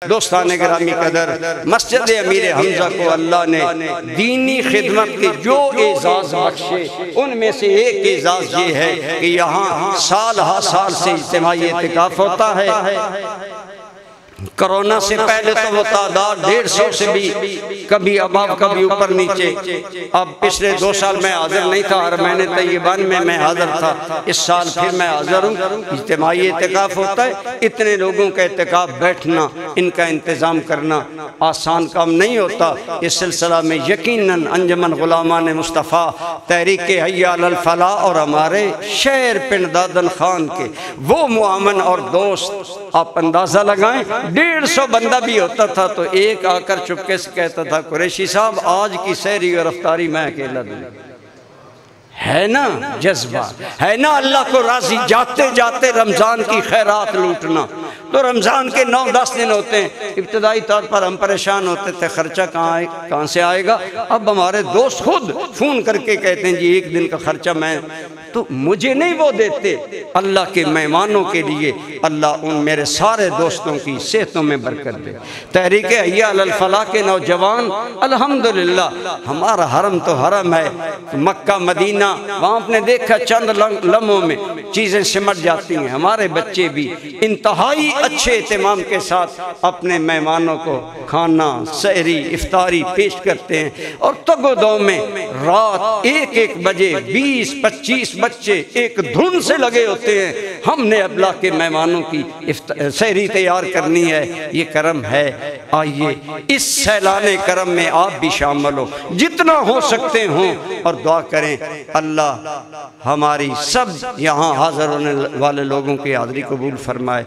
दोस्तान गिरामी कदर, मस्जिद अमीर हमजा को अल्लाह ने दीनी खिदमत के जो एजाज बख्शे उनमें से एक एजाज ये है कि यहाँ साल हर साल से इज्तिमाई एतिकाफ होता है। कोरोना से पहले तो वो तादाद 150 से भी कभी अबाव कभी ऊपर नीचे। अब पिछले 2 साल में हाजिर नहीं था, हर महीने तय्यबान में मैं हाजिर था। इस साल फिर मैं हाजिर हूँ। इज्तिमाई एतिकाफ होता है, इतने लोगों का एतिकाफ बैठना, इनका इंतज़ाम करना आसान काम नहीं होता। इस सिलसिला में यकीनन अंजमन गुलामान मुस्तफ़ा, तहरीक हय्या अलल फलाह और हमारे शहर पिंड दादन खान के वो मुआमन और दोस्त, आप अंदाज़ा लगाएं 150 बंदा भी होता था तो एक आकर चुपके से कहता था, कुरैशी साहब आज की सहरी और अफ्तारी मैं अकेला दूँ। है ना जज्बा, है ना अल्लाह को राजी जाते जाते रमज़ान की खैरात लूटना। तो रमज़ान के 9-10 दिन होते हैं, इब्तदाई तौर पर हम परेशान होते थे, खर्चा कहाँ से आएगा। अब हमारे दोस्त खुद फ़ोन करके कहते हैं जी एक दिन का खर्चा मैं, तो मुझे नहीं वो देते, अल्लाह के मेहमानों के लिए अल्लाह उन मेरे सारे दोस्तों की सेहतों में बरकत दे। तहरीक हय्या अलल फलाह के नौजवान अल्हम्दुलिल्लाह, हमारा हरम तो हरम है, मक्का मदीना, वहाँ आपने देखा चंद लम्हों में चीज़ें सिमट जाती हैं। हमारे बच्चे भी इंतहाई अच्छे एहतमाम के साथ अपने मेहमानों को खाना सहरी इफ्तारी पेश करते हैं। और तगोदो में रात 1-1 बजे 20-25 बच्चे एक धुन से लगे होते हैं। हमने अल्लाह के मेहमानों की सहरी तैयार करनी है, ये करम है। आइए इस सैलाने करम में आप भी शामिल हो, जितना हो सकते हों, और दुआ करें अल्लाह हमारी सब यहाँ हाजिर होने वाले लोगों की हाज़िरी कबूल फरमाए।